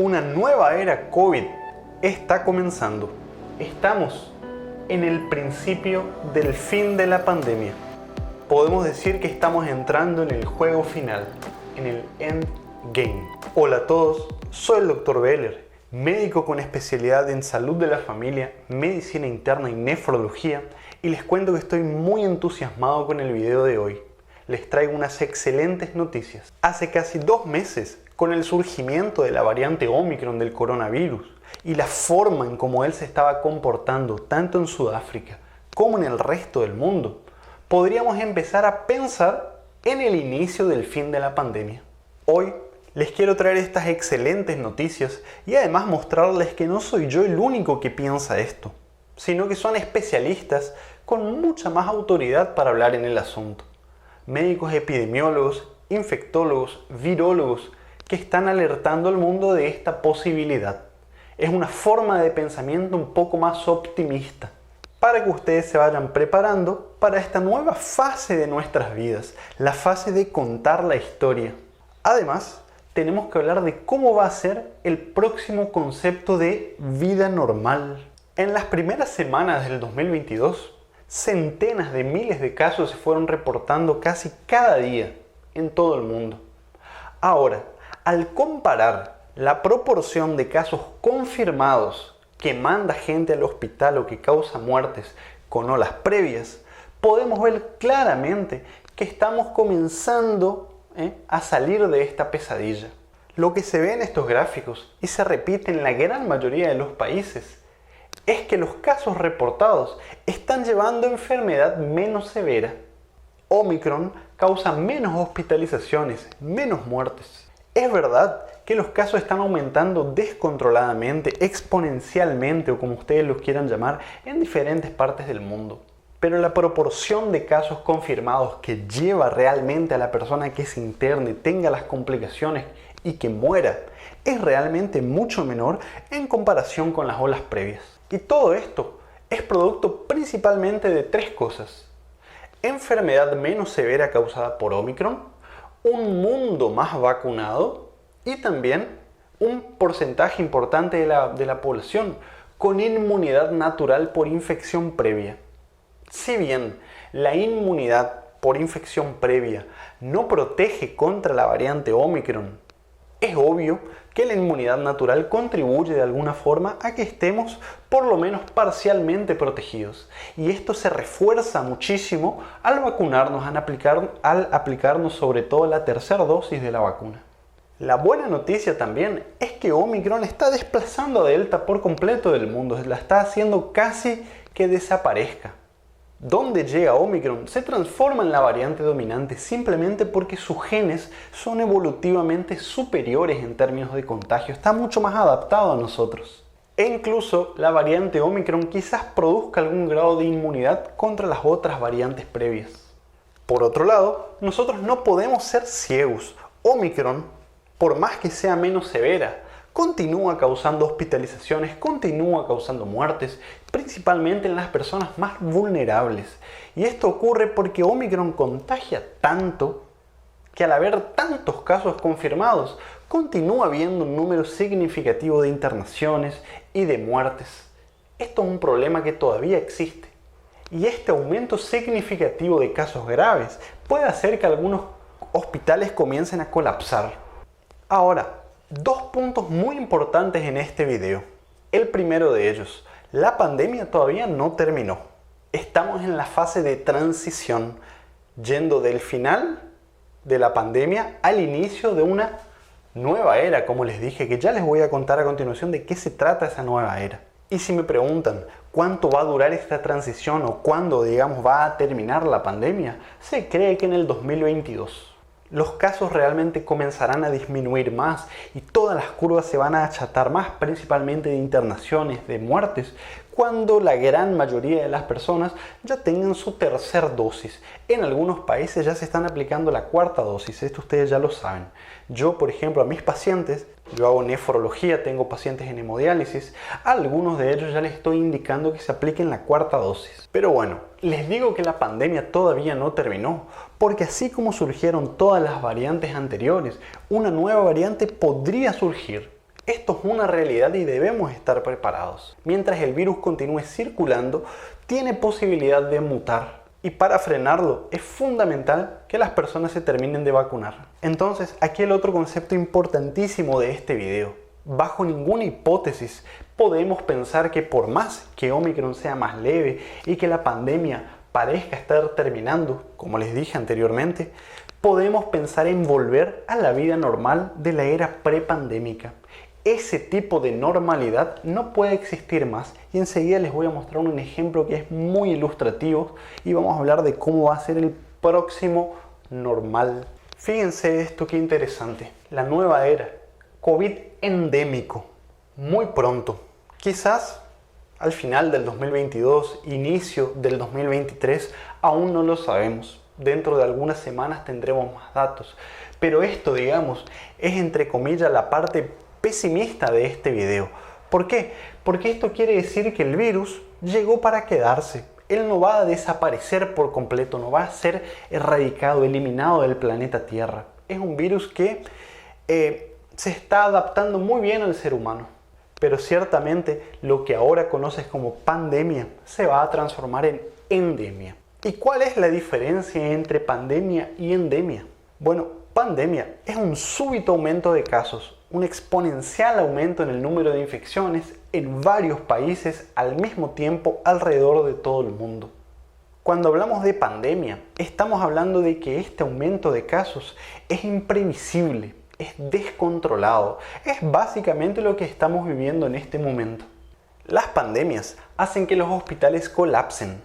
Una nueva era COVID está comenzando. Estamos en el principio del fin de la pandemia. Podemos decir que estamos entrando en el juego final, en el endgame. Hola a todos, soy el Dr. Beller, médico con especialidad en salud de la familia, medicina interna y nefrología, y les cuento que estoy muy entusiasmado con el video de hoy. Les traigo unas excelentes noticias. Hace casi 2 meses, con el surgimiento de la variante Omicron del coronavirus y la forma en cómo él se estaba comportando tanto en Sudáfrica como en el resto del mundo, podríamos empezar a pensar en el inicio del fin de la pandemia. Hoy les quiero traer estas excelentes noticias y además mostrarles que no soy yo el único que piensa esto, sino que son especialistas con mucha más autoridad para hablar en el asunto. Médicos epidemiólogos, infectólogos, virólogos que están alertando al mundo de esta posibilidad. Es una forma de pensamiento un poco más optimista para que ustedes se vayan preparando para esta nueva fase de nuestras vidas, la fase de contar la historia. Además, tenemos que hablar de cómo va a ser el próximo concepto de vida normal. En las primeras semanas del 2022, centenas de miles de casos se fueron reportando casi cada día en todo el mundo. Ahora, al comparar la proporción de casos confirmados que manda gente al hospital o que causa muertes con olas previas, podemos ver claramente que estamos comenzando a salir de esta pesadilla. Lo que se ve en estos gráficos y se repite en la gran mayoría de los países es que los casos reportados están llevando a enfermedad menos severa. Omicron causa menos hospitalizaciones, menos muertes. Es verdad que los casos están aumentando descontroladamente, exponencialmente o como ustedes los quieran llamar, en diferentes partes del mundo. Pero la proporción de casos confirmados que lleva realmente a la persona que se interne, tenga las complicaciones y que muera, es realmente mucho menor en comparación con las olas previas. Y todo esto es producto principalmente de 3 cosas. Enfermedad menos severa causada por Omicron, un mundo más vacunado y también un porcentaje importante de la población con inmunidad natural por infección previa. Si bien la inmunidad por infección previa no protege contra la variante Omicron, es obvio que la inmunidad natural contribuye de alguna forma a que estemos por lo menos parcialmente protegidos. Y esto se refuerza muchísimo al vacunarnos, al aplicarnos sobre todo la tercera dosis de la vacuna. La buena noticia también es que Omicron está desplazando a Delta por completo del mundo, la está haciendo casi que desaparezca. Donde llega Omicron se transforma en la variante dominante simplemente porque sus genes son evolutivamente superiores en términos de contagio, está mucho más adaptado a nosotros. E incluso la variante Omicron quizás produzca algún grado de inmunidad contra las otras variantes previas. Por otro lado, nosotros no podemos ser ciegos. Omicron, por más que sea menos severa, continúa causando hospitalizaciones, continúa causando muertes, principalmente en las personas más vulnerables. Y esto ocurre porque Omicron contagia tanto que al haber tantos casos confirmados, continúa habiendo un número significativo de internaciones y de muertes. Esto es un problema que todavía existe. Y este aumento significativo de casos graves puede hacer que algunos hospitales comiencen a colapsar. Ahora, 2 puntos muy importantes en este video. El primero de ellos, la pandemia todavía no terminó. Estamos en la fase de transición, yendo del final de la pandemia al inicio de una nueva era, como les dije, que ya les voy a contar a continuación de qué se trata esa nueva era. Y si me preguntan cuánto va a durar esta transición o cuándo, va a terminar la pandemia, se cree que en el 2022. Los casos realmente comenzarán a disminuir más y todas las curvas se van a achatar más, principalmente de internaciones, de muertes, cuando la gran mayoría de las personas ya tengan su tercera dosis. En algunos países ya se están aplicando la 4ª dosis, esto ustedes ya lo saben. Yo, por ejemplo, a mis pacientes, yo hago nefrología, tengo pacientes en hemodiálisis, a algunos de ellos ya les estoy indicando que se apliquen la 4ª dosis. Pero bueno, les digo que la pandemia todavía no terminó, porque así como surgieron todas las variantes anteriores, una nueva variante podría surgir Esto es una realidad y debemos estar preparados. Mientras el virus continúe circulando, tiene posibilidad de mutar. Y para frenarlo es fundamental que las personas se terminen de vacunar. Entonces, aquí el otro concepto importantísimo de este video. Bajo ninguna hipótesis podemos pensar que por más que Omicron sea más leve y que la pandemia parezca estar terminando, como les dije anteriormente, podemos pensar en volver a la vida normal de la era prepandémica. Ese tipo de normalidad no puede existir más y enseguida les voy a mostrar un ejemplo que es muy ilustrativo y vamos a hablar de cómo va a ser el próximo normal. Fíjense esto, qué interesante. La nueva era, COVID endémico, muy pronto, quizás al final del 2022, inicio del 2023, aún no lo sabemos. Dentro de algunas semanas tendremos más datos, pero esto, digamos, es entre comillas la parte pesimista de este video. ¿Por qué? Porque esto quiere decir que el virus llegó para quedarse. Él no va a desaparecer por completo, no va a ser erradicado, eliminado del planeta Tierra. Es un virus que se está adaptando muy bien al ser humano. Pero ciertamente lo que ahora conoces como pandemia se va a transformar en endemia. ¿Y cuál es la diferencia entre pandemia y endemia? Bueno, pandemia es un súbito aumento de casos, un exponencial aumento en el número de infecciones en varios países al mismo tiempo alrededor de todo el mundo. Cuando hablamos de pandemia, estamos hablando de que este aumento de casos es imprevisible, es descontrolado, es básicamente lo que estamos viviendo en este momento. Las pandemias hacen que los hospitales colapsen.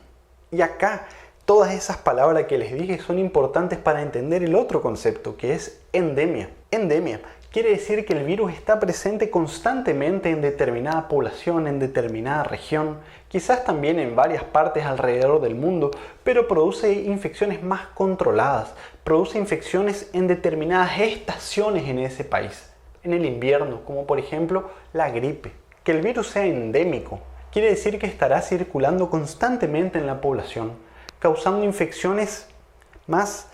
Y acá, todas esas palabras que les dije son importantes para entender el otro concepto, que es endemia. Endemia quiere decir que el virus está presente constantemente en determinada población, en determinada región, quizás también en varias partes alrededor del mundo, pero produce infecciones más controladas, produce infecciones en determinadas estaciones en ese país, en el invierno, como por ejemplo la gripe. Que el virus sea endémico quiere decir que estará circulando constantemente en la población, causando infecciones más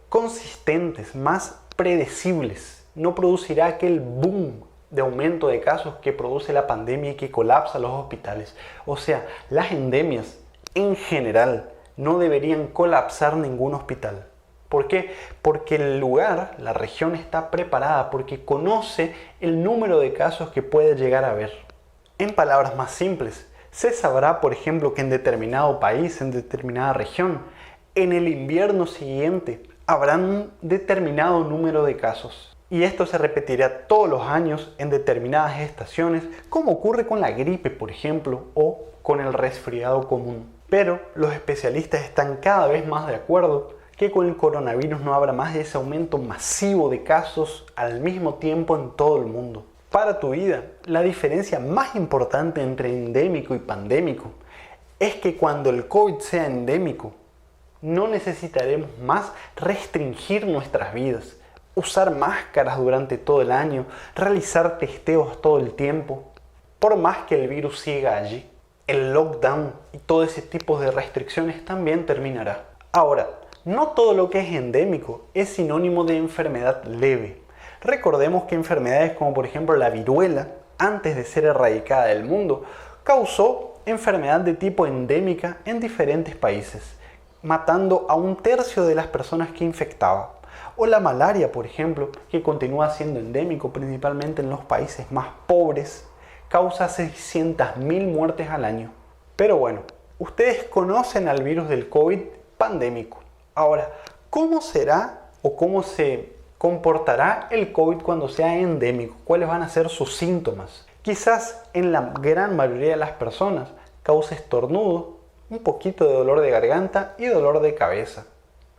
consistentes, más predecibles. No producirá aquel boom de aumento de casos que produce la pandemia y que colapsa los hospitales. O sea, las endemias en general no deberían colapsar ningún hospital. ¿Por qué? Porque el lugar, la región está preparada, porque conoce el número de casos que puede llegar a haber. En palabras más simples, se sabrá, por ejemplo, que en determinado país, en determinada región, en el invierno siguiente habrá un determinado número de casos. Y esto se repetirá todos los años en determinadas estaciones, como ocurre con la gripe, por ejemplo, o con el resfriado común. Pero los especialistas están cada vez más de acuerdo que con el coronavirus no habrá más de ese aumento masivo de casos al mismo tiempo en todo el mundo. Para tu vida, la diferencia más importante entre endémico y pandémico es que cuando el COVID sea endémico, no necesitaremos más restringir nuestras vidas, usar máscaras durante todo el año, realizar testeos todo el tiempo. Por más que el virus siga allí, el lockdown y todo ese tipo de restricciones también terminará. Ahora, no todo lo que es endémico es sinónimo de enfermedad leve. Recordemos que enfermedades como por ejemplo la viruela, antes de ser erradicada del mundo, causó enfermedad de tipo endémica en diferentes países, matando a 1/3 de las personas que infectaba. O la malaria, por ejemplo, que continúa siendo endémico principalmente en los países más pobres, causa 600.000 muertes al año. Pero bueno, ustedes conocen al virus del COVID pandémico. Ahora, ¿cómo será o cómo se comportará el COVID cuando sea endémico? ¿Cuáles van a ser sus síntomas? Quizás en la gran mayoría de las personas cause estornudo, un poquito de dolor de garganta y dolor de cabeza.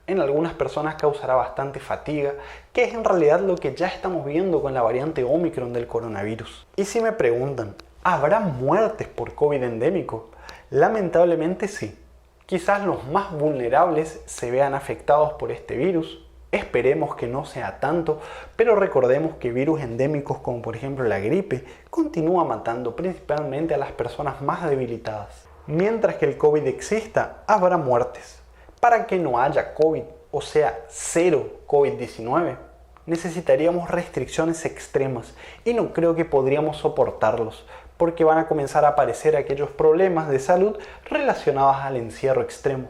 En algunas personas causará bastante fatiga, que es en realidad lo que ya estamos viendo con la variante Omicron del coronavirus. Y si me preguntan, ¿habrá muertes por COVID endémico? Lamentablemente sí. Quizás los más vulnerables se vean afectados por este virus. Esperemos que no sea tanto, pero recordemos que virus endémicos como por ejemplo la gripe continúa matando principalmente a las personas más debilitadas. Mientras que el COVID exista, habrá muertes. Para que no haya COVID, o sea, cero COVID-19, necesitaríamos restricciones extremas y no creo que podríamos soportarlos, porque van a comenzar a aparecer aquellos problemas de salud relacionados al encierro extremo.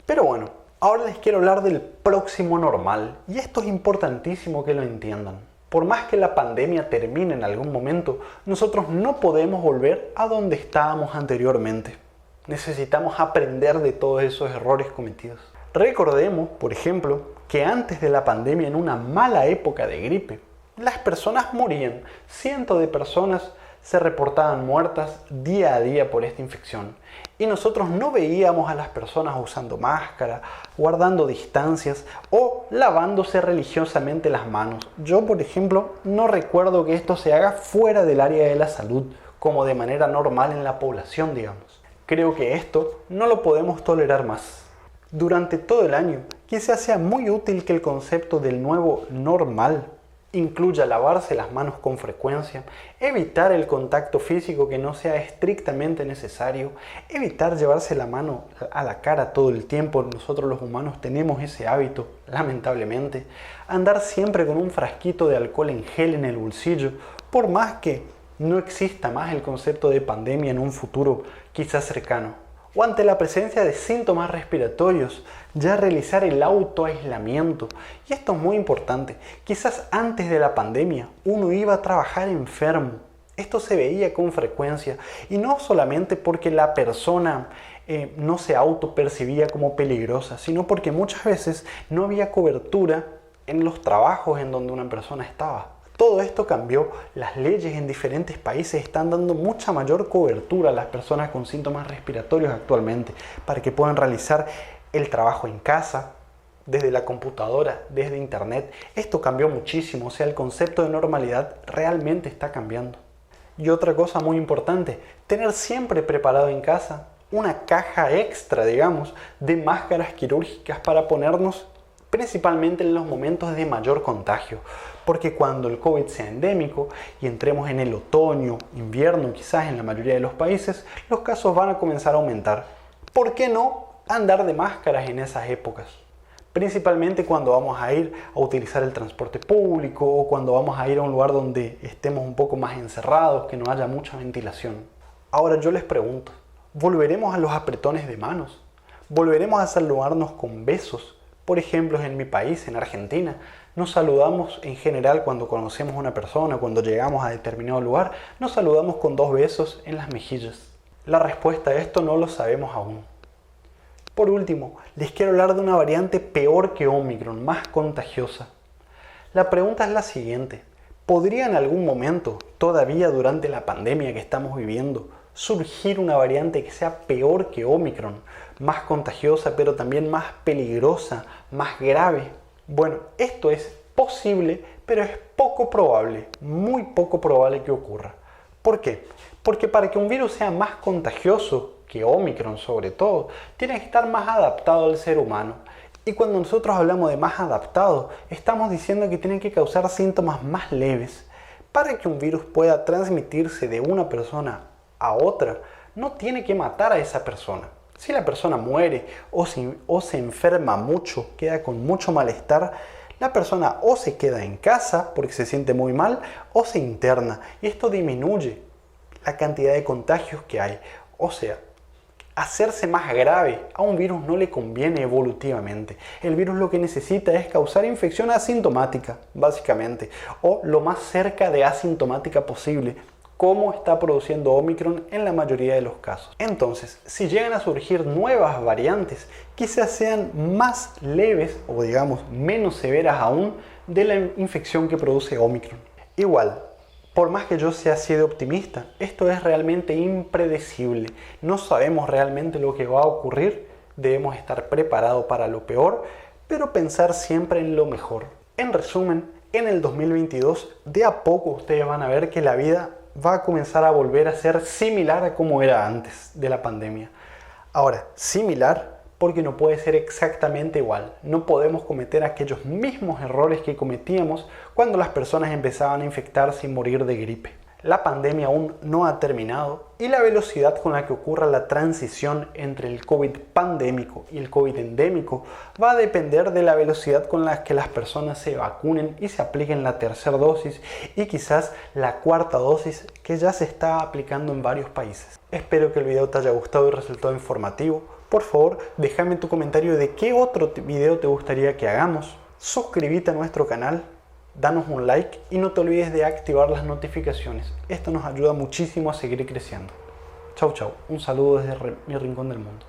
Pero bueno, ahora les quiero hablar del próximo normal, y esto es importantísimo que lo entiendan. Por más que la pandemia termine en algún momento, nosotros no podemos volver a donde estábamos anteriormente. Necesitamos aprender de todos esos errores cometidos. Recordemos, por ejemplo, que antes de la pandemia, en una mala época de gripe, las personas morían. Cientos de personas se reportaban muertas día a día por esta infección. Y nosotros no veíamos a las personas usando máscara, guardando distancias o lavándose religiosamente las manos. Yo, por ejemplo, no recuerdo que esto se haga fuera del área de la salud, como de manera normal en la población, digamos. Creo que esto no lo podemos tolerar más. Durante todo el año, quizás sea muy útil que el concepto del nuevo normal incluya lavarse las manos con frecuencia, evitar el contacto físico que no sea estrictamente necesario, evitar llevarse la mano a la cara todo el tiempo. Nosotros los humanos tenemos ese hábito, lamentablemente. Andar siempre con un frasquito de alcohol en gel en el bolsillo, por más que no exista más el concepto de pandemia en un futuro quizás cercano. O ante la presencia de síntomas respiratorios, ya realizar el autoaislamiento. Y esto es muy importante. Quizás antes de la pandemia uno iba a trabajar enfermo. Esto se veía con frecuencia. Y no solamente porque la persona no se autopercibía como peligrosa, sino porque muchas veces no había cobertura en los trabajos en donde una persona estaba. Todo esto cambió, las leyes en diferentes países están dando mucha mayor cobertura a las personas con síntomas respiratorios actualmente para que puedan realizar el trabajo en casa, desde la computadora, desde internet. Esto cambió muchísimo, o sea, el concepto de normalidad realmente está cambiando. Y otra cosa muy importante, tener siempre preparado en casa una caja extra, digamos, de máscaras quirúrgicas para ponernos principalmente en los momentos de mayor contagio, porque cuando el COVID sea endémico y entremos en el otoño, invierno, quizás en la mayoría de los países, los casos van a comenzar a aumentar. ¿Por qué no andar de máscaras en esas épocas? Principalmente cuando vamos a ir a utilizar el transporte público o cuando vamos a ir a un lugar donde estemos un poco más encerrados, que no haya mucha ventilación. Ahora yo les pregunto, ¿volveremos a los apretones de manos? ¿Volveremos a saludarnos con besos? Por ejemplo, en mi país, en Argentina, nos saludamos en general cuando conocemos a una persona, cuando llegamos a determinado lugar, nos saludamos con 2 besos en las mejillas. La respuesta a esto no lo sabemos aún. Por último, les quiero hablar de una variante peor que Omicron, más contagiosa. La pregunta es la siguiente: ¿podría en algún momento, todavía durante la pandemia que estamos viviendo, surgir una variante que sea peor que Omicron, más contagiosa pero también más peligrosa, más grave? Bueno, esto es posible, pero es poco probable, muy poco probable que ocurra. ¿Por qué? Porque para que un virus sea más contagioso que Omicron sobre todo, tiene que estar más adaptado al ser humano. Y cuando nosotros hablamos de más adaptado, estamos diciendo que tienen que causar síntomas más leves. Para que un virus pueda transmitirse de una persona a otra, no tiene que matar a esa persona. Si la persona muere o se enferma mucho, queda con mucho malestar, la persona o se queda en casa porque se siente muy mal o se interna. Y esto disminuye la cantidad de contagios que hay. O sea, hacerse más grave a un virus no le conviene evolutivamente. El virus lo que necesita es causar infección asintomática, básicamente, o lo más cerca de asintomática posible, como está produciendo Omicron en la mayoría de los casos. Entonces, si llegan a surgir nuevas variantes, quizás sean más leves o digamos menos severas aún de la infección que produce Omicron. Igual, por más que yo sea así de optimista, esto es realmente impredecible. No sabemos realmente lo que va a ocurrir. Debemos estar preparados para lo peor, pero pensar siempre en lo mejor. En resumen, en el 2022, de a poco ustedes van a ver que la vida va a comenzar a volver a ser similar a como era antes de la pandemia. Ahora, similar porque no puede ser exactamente igual. No podemos cometer aquellos mismos errores que cometíamos cuando las personas empezaban a infectarse y morir de gripe. La pandemia aún no ha terminado y la velocidad con la que ocurra la transición entre el COVID pandémico y el COVID endémico va a depender de la velocidad con la que las personas se vacunen y se apliquen la tercera dosis y quizás la cuarta dosis que ya se está aplicando en varios países. Espero que el video te haya gustado y resultado informativo. Por favor, déjame tu comentario de qué otro video te gustaría que hagamos. Suscríbete a nuestro canal. Danos un like y no te olvides de activar las notificaciones. Esto nos ayuda muchísimo a seguir creciendo. Chau chau, un saludo desde mi rincón del mundo.